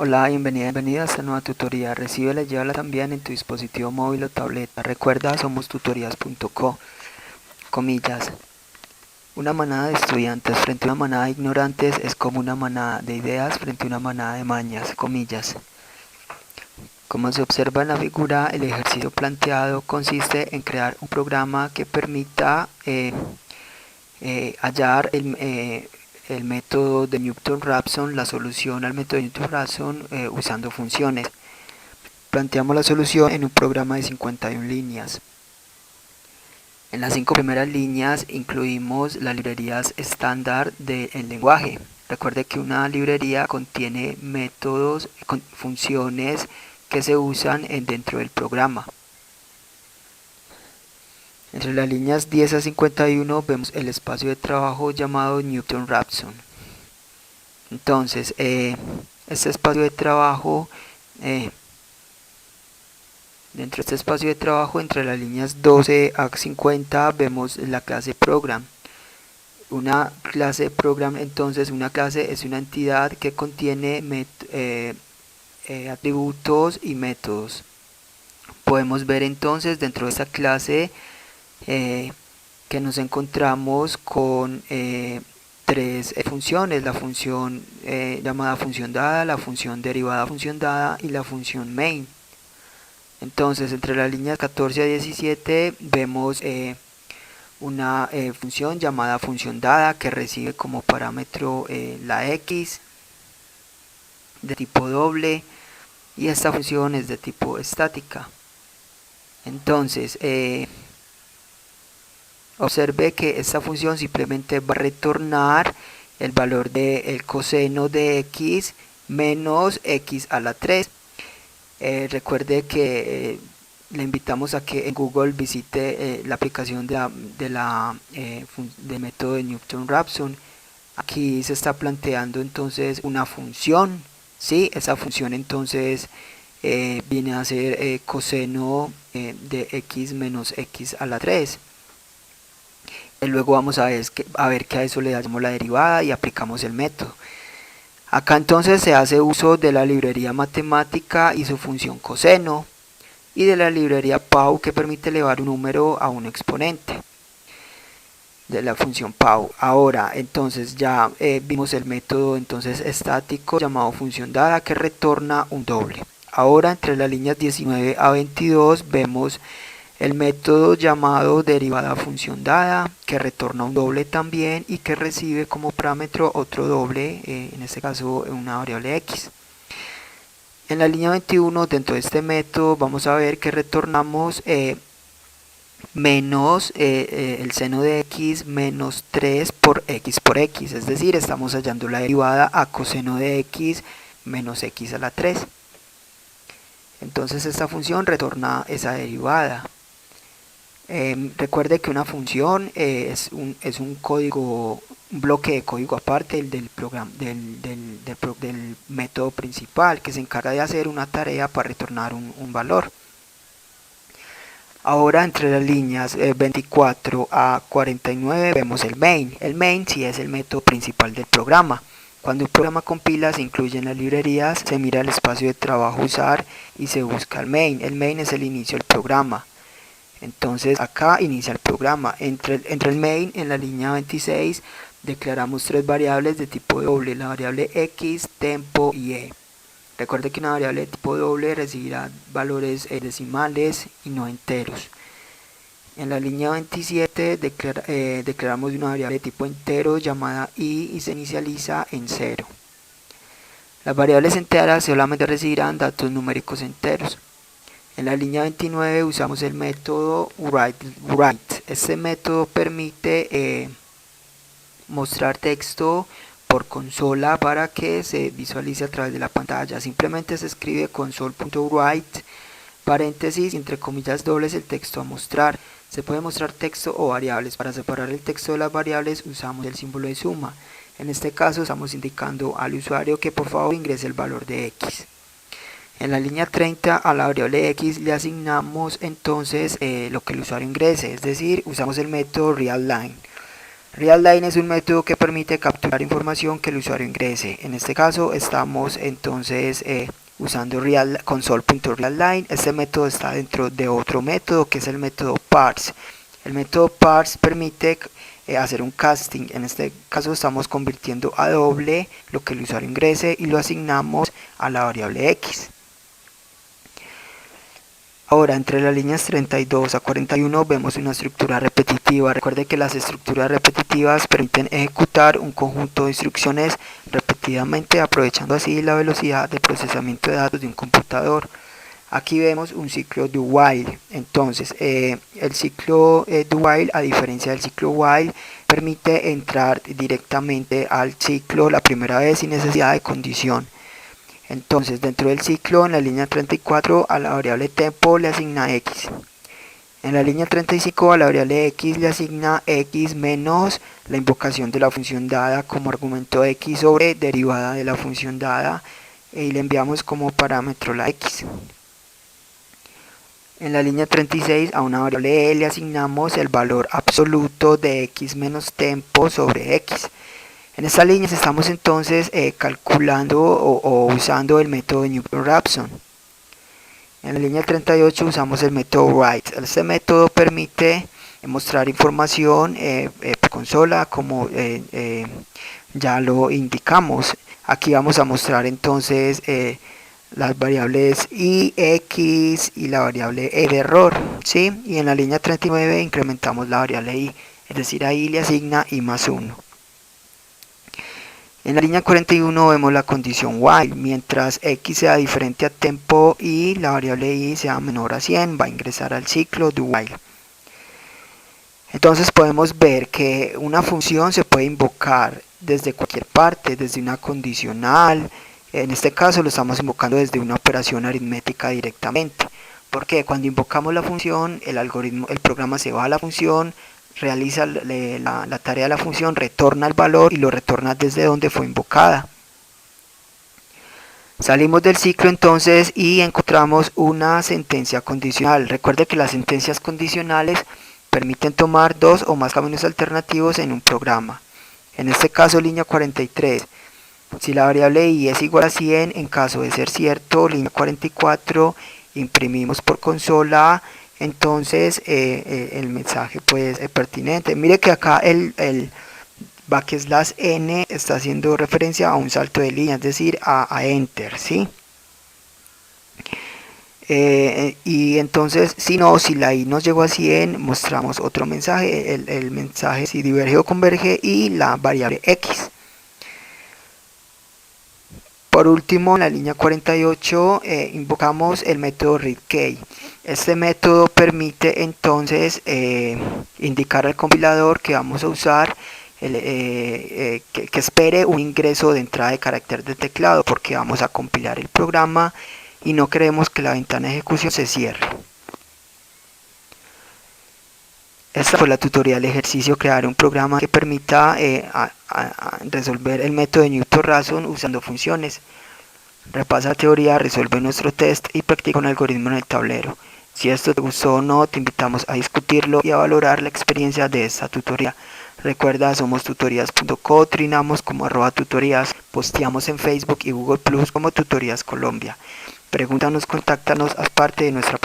Hola, bienvenida a esta nueva tutoría. Recíbela y llévala también en tu dispositivo móvil o tableta. Recuerda, somos tutorías.co. Comillas. Una manada de estudiantes frente a una manada de ignorantes es como una manada de ideas frente a una manada de mañas. Comillas. Como se observa en la figura, el ejercicio planteado consiste en crear un programa que permita hallar el método de Newton-Raphson, la solución al método de Newton-Raphson usando funciones. Planteamos la solución en un programa de 51 líneas. En las 5 primeras líneas incluimos las librerías estándar del lenguaje. Recuerde que una librería contiene métodos, funciones que se usan dentro del programa. Entre las líneas 10 a 51 vemos el espacio de trabajo llamado Newton-Raphson. Entonces, este espacio de trabajo, dentro de este espacio de trabajo, entre las líneas 12 a 50 vemos la clase program. Una clase program, entonces, una clase es una entidad que contiene atributos y métodos. Podemos ver entonces dentro de esta clase que nos encontramos con tres funciones: la función llamada función dada, la función derivada función dada y la función main. Entonces, entre las líneas 14 a 17 vemos una función llamada función dada que recibe como parámetro la x de tipo doble, y esta función es de tipo estática. Entonces, observe que esta función simplemente va a retornar el valor del coseno de x menos x a la 3. Recuerde que le invitamos a que en Google visite la aplicación del método de Newton-Raphson. Aquí se está planteando entonces una función, ¿sí? Esa función entonces viene a ser coseno de x menos x a la 3. Luego vamos a ver que a eso le damos la derivada y aplicamos el método. Acá entonces se hace uso de la librería matemática y su función coseno, y de la librería PAU, que permite elevar un número a un exponente de la función PAU. Ahora entonces ya vimos el método entonces estático llamado función dada que retorna un doble. Ahora entre las líneas 19 a 22 vemos el método llamado derivada función dada que retorna un doble también y que recibe como parámetro otro doble, en este caso una variable x. En la línea 21, dentro de este método, vamos a ver que retornamos menos el seno de x menos 3 por x, es decir, estamos hallando la derivada a coseno de x menos x a la 3. Entonces esta función retorna esa derivada. Recuerde que una función es un código, un bloque de código aparte del método principal, que se encarga de hacer una tarea para retornar un valor. Ahora entre las líneas 24 a 49 vemos el main. El main sí es el método principal del programa. Cuando un programa compila, se incluyen las librerías, se mira el espacio de trabajo a usar y se busca el main. El main es el inicio del programa. Entonces acá inicia el programa. Entre el main, en la línea 26, declaramos tres variables de tipo doble: la variable x, tempo y e. Recuerde que una variable de tipo doble recibirá valores decimales y no enteros. En la línea 27 declaramos una variable de tipo entero llamada i y se inicializa en 0. Las variables enteras solamente recibirán datos numéricos enteros. En la línea 29 usamos el método write. Este método permite mostrar texto por consola para que se visualice a través de la pantalla. Simplemente se escribe console.write, paréntesis, entre comillas dobles, el texto a mostrar. Se puede mostrar texto o variables. Para separar el texto de las variables usamos el símbolo de suma. En este caso estamos indicando al usuario que por favor ingrese el valor de x. En la línea 30 a la variable x le asignamos entonces lo que el usuario ingrese, es decir, usamos el método readline. Readline es un método que permite capturar información que el usuario ingrese. En este caso estamos entonces usando console.readline. Este método está dentro de otro método que es el método parse. El método parse permite hacer un casting. En este caso estamos convirtiendo a doble lo que el usuario ingrese y lo asignamos a la variable x. Ahora, entre las líneas 32 a 41 vemos una estructura repetitiva. Recuerde que las estructuras repetitivas permiten ejecutar un conjunto de instrucciones repetidamente, aprovechando así la velocidad de procesamiento de datos de un computador. Aquí vemos un ciclo do while. Entonces, el ciclo do while, a diferencia del ciclo while, permite entrar directamente al ciclo la primera vez sin necesidad de condición. Entonces, dentro del ciclo, en la línea 34, a la variable tempo le asigna x. En la línea 35, a la variable x le asigna x menos la invocación de la función dada como argumento x sobre derivada de la función dada, y le enviamos como parámetro la x. En la línea 36, a una variable le asignamos el valor absoluto de x menos tempo sobre x. En esta línea estamos entonces calculando o usando el método de Newton-Raphson. En la línea 38 usamos el método write. Este método permite mostrar información por consola, como ya lo indicamos. Aquí vamos a mostrar entonces las variables i, x y la variable e de error, ¿sí? Y en la línea 39 incrementamos la variable i, es decir, ahí le asigna i más 1. En la línea 41 vemos la condición while. Mientras x sea diferente a tempo y la variable i sea menor a 100, va a ingresar al ciclo do while. Entonces podemos ver que una función se puede invocar desde cualquier parte, desde una condicional. En este caso lo estamos invocando desde una operación aritmética directamente, porque cuando invocamos la función, el programa se va a la función, realiza la tarea de la función, retorna el valor y lo retorna desde donde fue invocada. Salimos del ciclo entonces y encontramos una sentencia condicional. Recuerde que las sentencias condicionales permiten tomar dos o más caminos alternativos en un programa. En este caso, línea 43. Si la variable i es igual a 100, en caso de ser cierto, línea 44, imprimimos por consola entonces el mensaje pues pertinente. Mire que acá el backslash n está haciendo referencia a un salto de línea, es decir, a enter, ¿sí? Y entonces si la i nos llegó a 100, mostramos otro mensaje, el mensaje si diverge o converge y la variable x. Por último, en la línea 48 invocamos el método readKey. Este método permite entonces indicar al compilador que vamos a usar que espere un ingreso de entrada de carácter de teclado, porque vamos a compilar el programa y no queremos que la ventana de ejecución se cierre. Esta fue la tutorial ejercicio: crear un programa que permita resolver el método de Newton-Raphson usando funciones. Repasa la teoría, resuelve nuestro test y practica un algoritmo en el tablero. Si esto te gustó o no, te invitamos a discutirlo y a valorar la experiencia de esta tutoría. Recuerda, somos tutorías.co, trinamos como @tutorías, posteamos en Facebook y Google Plus como Tutorías Colombia. Pregúntanos, contáctanos, haz parte de nuestra